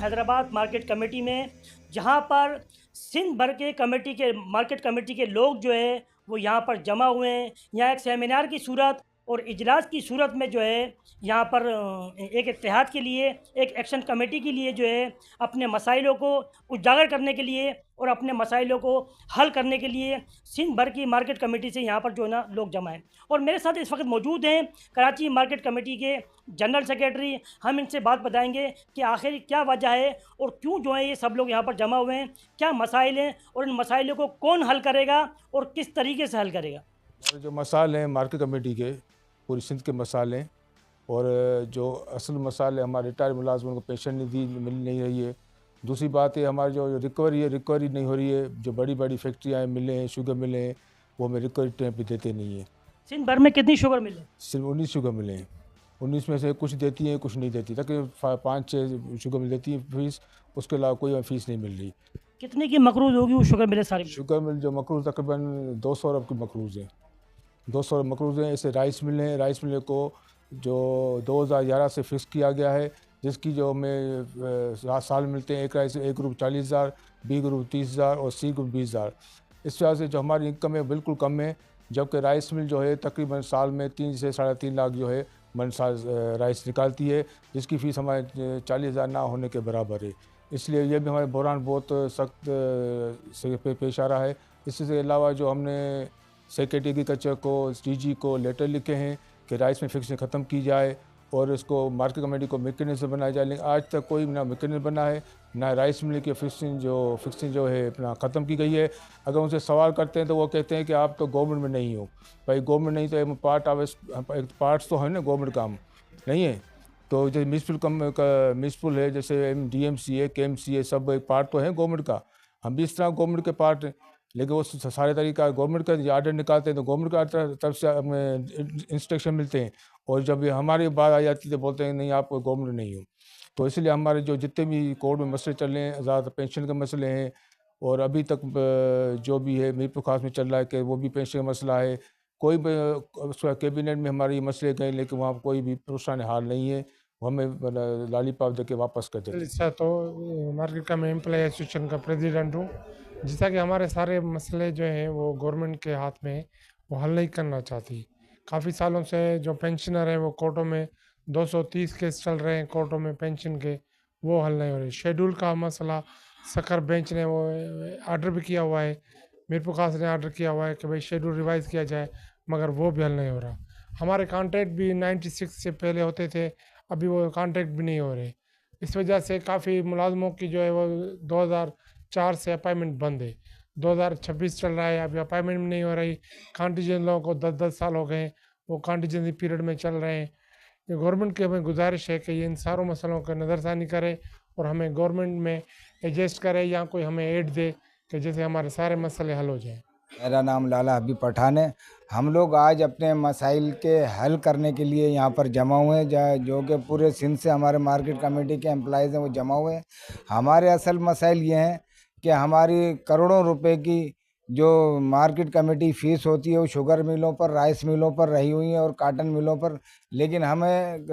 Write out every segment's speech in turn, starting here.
Hyderabad market committee में, जहाँ पर सिंध भर के मार्केट कमेटी के लोग जो है वो यहाँ पर जमा हुए हैं। यहाँ एक सेमिनार की सूरत और इजलास की सूरत में जो है यहाँ पर एक इत्तेहाद के लिए, एक एक्शन कमेटी के लिए जो है अपने मसाइलों को उजागर करने के लिए और अपने मसाइलों को हल करने के लिए सिंध भर की मार्केट कमेटी से यहाँ पर जो है ना लोग जमा हैं। और मेरे साथ इस वक्त मौजूद हैं कराची मार्केट कमेटी के जनरल सेक्रेटरी। हम इनसे बात बताएंगे कि आखिर क्या वजह है और क्यों जो है ये सब लोग यहाँ पर जमा हुए हैं, क्या मसाइल हैं और इन मसाइलों को कौन हल करेगा और किस तरीके से हल करेगा। और जो मसाइल हैं मार्केट कमेटी के, पूरी सिंध के मसाइल हैं, और जो असल मसाइल है हमारे रिटायर मुलाजमों को पेंशन निधि मिल नहीं रही है। दूसरी बात है हमारी जो रिकवरी नहीं हो रही है। जो बड़ी बड़ी फैक्ट्रियाँ मिले हैं, शुगर मिले हैं, वो हमें रिकवरी टाइम पे देते नहीं हैं। सिंध भर में कितनी शुगर मिले? सिर्फ 19 शुगर मिले हैं। 19 में से कुछ देती हैं, कुछ नहीं देती। तकरीबन 5-6 शुगर मिल देती है फीस, उसके अलावा कोई फीस नहीं मिल रही। कितने की मकरूज़ होगी वो शुगर मिले सारी? शुगर मिल जो मकरूज़ तकरीबन 200 अरब की मकरूज़ हैं। 200 अरब मकरूज़ हैं। ऐसे राइस मिल हैं। राइस मिल को जो 2011 से फिक्स किया गया है, जिसकी जो हमें साल मिलते हैं, एक राइस एक ग्रुप 40,000, बी ग्रुप 30,000 और सी ग्रुप 20,000। इस वजह से जो हमारी इनकम है बिल्कुल कम है। जबकि राइस मिल जो है तकरीबन साल में 3 से 3.5 लाख जो है मन साल राइस निकालती है, जिसकी फ़ीस हमारे 40,000 ना होने के बराबर है। इसलिए ये भी हमारे बहरान बहुत सख्त से पेश आ रहा है। इसके अलावा जो हमने सेक्रेटरी एग्रीकल्चर को, डीजी को लेटर लिखे हैं कि राइस में फिक्सिंग ख़त्म की जाए और इसको मार्केट कमेटी को मैकेनिज्म बनाया जाए, लेकिन आज तक कोई ना मैकेनिज्म बना है, ना राइस मिल की फिक्सिंग जो है अपना ख़त्म की गई है। अगर उनसे सवाल करते हैं तो वो कहते हैं कि आप तो गवर्नमेंट में नहीं हो। भाई गवर्नमेंट नहीं तो पार्ट्स तो है ना, गवर्नमेंट काम नहीं है। तो जैसे म्यूनसिपल है, जैसे DMC है, KMC है, सब एक पार्ट तो है गवर्नमेंट का। हम भी इस तरह गवर्नमेंट के पार्ट हैं, लेकिन वो सारे तरीका गवर्नमेंट का आर्डर निकालते हैं तो गवर्नमेंट का तरफ से हमें इंस्ट्रक्शन मिलते हैं, और जब ये हमारी बात आ जाती है तो बोलते हैं नहीं आप गवर्नमेंट नहीं हो। तो इसलिए हमारे जो जितने भी कोर्ट में मसले चल रहे हैं, ज़्यादातर पेंशन के मसले हैं, और अभी तक जो भी है मीरपुर खास में चल रहा है कि वो भी पेंशन का मसला है। कोई भी उसका कैबिनेट में हमारे ये मसले गए, लेकिन वहाँ कोई भी पुरस्कार हाल नहीं है। वो हमें लालीपाप दे के वापस कर देते। अच्छा, तो मार्केट का मैं एम्प्लॉय एसोसिएशन का प्रेसिडेंट हूँ। जैसा कि हमारे सारे मसले जो हैं वो गवर्नमेंट के हाथ में है, वो हल नहीं करना चाहती। काफ़ी सालों से जो पेंशनर हैं वो कोर्टों में 230 केस चल रहे हैं कोर्टों में पेंशन के, वो हल नहीं हो रहे। शेड्यूल का मसला सकर बेंच ने वो आर्डर भी किया हुआ है, मीरपुर खास ने आर्डर किया हुआ है कि भाई शेड्यूल रिवाइज़ किया जाए, मगर वो भी हल नहीं हो रहा। हमारे कॉन्ट्रैक्ट भी 96 से पहले होते थे, अभी वो कॉन्ट्रैक्ट भी नहीं हो रहे। इस वजह से काफ़ी मुलाजमों की जो है वो 2004 से अपॉइंटमेंट बंद है। 2026 चल रहा है, अभी अपॉइंटमेंट नहीं हो रही। कॉन्टीजेंट लोगों को 10-10 साल हो गए, वो कॉन्टीजेंसी पीरियड में चल रहे हैं। ये गवर्नमेंट की हमें गुजारिश है कि ये इन सारों मसलों पर नज़रसानी करे और हमें गवर्नमेंट में एडजस्ट करे या कोई हमें एड दे कि जैसे हमारे सारे मसले हल हो जाएँ। मेरा नाम लाला हबीब पठान है। हम लोग आज अपने मसाइल के हल करने के लिए यहाँ पर जमा हुए हैं, जो कि पूरे सिंध से हमारे मार्केट कमेटी के एम्प्लॉइज़ हैं वो जमा हुए हैं। हमारे असल मसाइल ये हैं कि हमारी करोड़ों रुपए की जो मार्केट कमेटी फ़ीस होती है वो शुगर मिलों पर, राइस मिलों पर रही हुई है और काटन मिलों पर, लेकिन हमें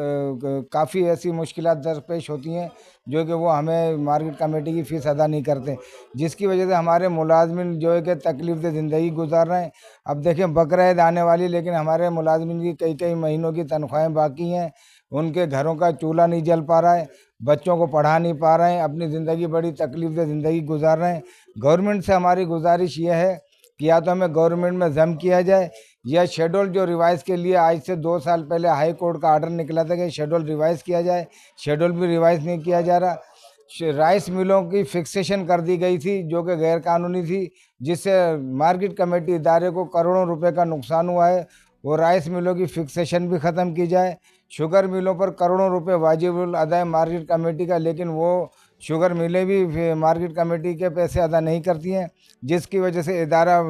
काफ़ी ऐसी मुश्किलात दरपेश होती हैं जो कि वो हमें मार्केट कमेटी की फ़ीस अदा नहीं करते, जिसकी वजह से हमारे मुलाजमिन जो है कि तकलीफ से ज़िंदगी गुजार रहे हैं। अब देखें बकरीद आने वाली, लेकिन हमारे मुलाजमिन की कई कई महीनों की तनख्वाहें बाकी हैं, उनके घरों का चूल्हा नहीं जल पा रहा है, बच्चों को पढ़ा नहीं पा रहे हैं, अपनी ज़िंदगी बड़ी तकलीफ से ज़िंदगी गुजार रहे हैं। गवर्नमेंट से हमारी गुजारिश ये है कि या तो हमें गवर्नमेंट में जम किया जाए, या शेड्यूल जो रिवाइज़ के लिए आज से 2 साल पहले हाई कोर्ट का आर्डर निकला था कि शेड्यूल रिवाइज़ किया जाए, शेड्यूल भी रिवाइज़ नहीं किया जा रहा। राइस मिलों की फिक्सेशन कर दी गई थी जो कि गैर कानूनी थी, जिससे मार्केट कमेटी इदारे को करोड़ों रुपए का नुकसान हुआ है। वो राइस मिलों की फिक्सेशन भी ख़त्म की जाए। शुगर मिलों पर करोड़ों रुपए वाजिबुल अदा है मार्केट कमेटी का, लेकिन वो शुगर मिलें भी मार्केट कमेटी के पैसे अदा नहीं करती हैं, जिसकी वजह से इदारा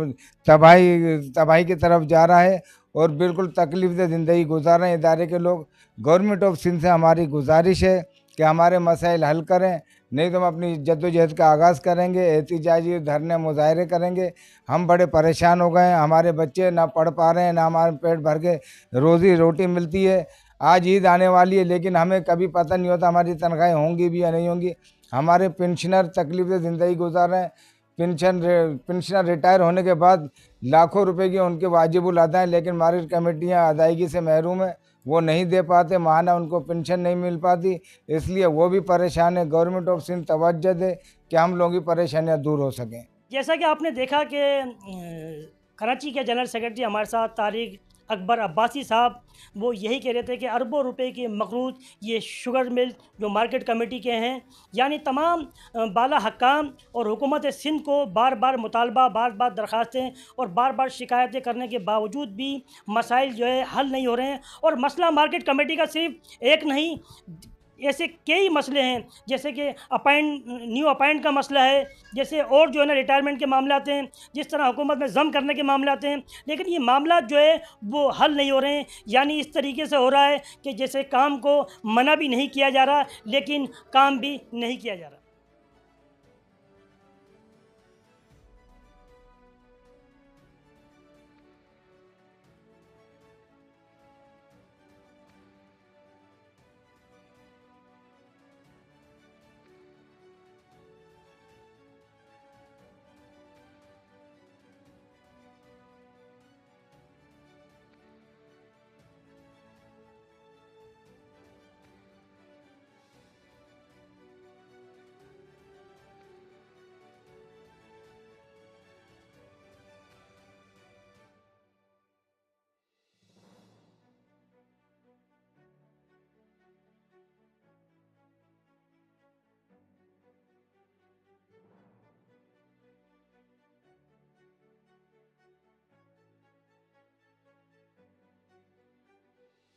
तबाही की तरफ जा रहा है और बिल्कुल तकलीफ से ज़िंदगी गुजार रहे हैं इदारे के लोग। गवर्नमेंट ऑफ सिंध से हमारी गुजारिश है कि हमारे मसाइल हल करें, नहीं तो हम अपनी जद्दोजहद का आगाज़ करेंगे, एहतिजाजी धरने मुजाहरे करेंगे। हम बड़े परेशान हो गए हैं, हमारे बच्चे ना पढ़ पा रहे हैं, ना हमारे पेट भर के रोज़ी रोटी मिलती है। आज ईद आने वाली है, लेकिन हमें कभी पता नहीं होता हमारी तनख्वाहें होंगी भी या नहीं होंगी। हमारे पेंशनर तकलीफ से ज़िंदगी गुजार रहे हैं। पेंशनर रिटायर होने के बाद लाखों रुपए की उनके वाजिबुल अदा हैं, लेकिन मार्केट कमेटियाँ अदायगी से महरूम है, वो नहीं दे पाते, माहाना उनको पेंशन नहीं मिल पाती, इसलिए वो भी परेशान है। गवर्नमेंट ऑफ सिंध तवज्जो दे कि हम लोगों की परेशानियाँ दूर हो सकें। जैसा कि आपने देखा कि कराची के जनरल सेक्रेटरी हमारे साथ तारिक अकबर अब्बासी साहब, वो यही कह रहे थे कि अरबों रुपए के मकरूज ये शुगर मिल जो मार्केट कमेटी के हैं, यानी तमाम बाला हकाम और हुकूमत सिंध को बार बार मुतालबा, बार बार दरख्वास्तें और बार बार शिकायतें करने के बावजूद भी मसाइल जो है हल नहीं हो रहे हैं। और मसला मार्केट कमेटी का सिर्फ एक नहीं, ऐसे कई मसले हैं, जैसे कि न्यू अपॉइंट का मसला है, जैसे और जो है ना रिटायरमेंट के मामले आते हैं, जिस तरह हुकूमत में ज़म करने के मामले आते हैं, लेकिन ये मामला जो है वो हल नहीं हो रहे हैं। यानी इस तरीके से हो रहा है कि जैसे काम को मना भी नहीं किया जा रहा, लेकिन काम भी नहीं किया जा रहा।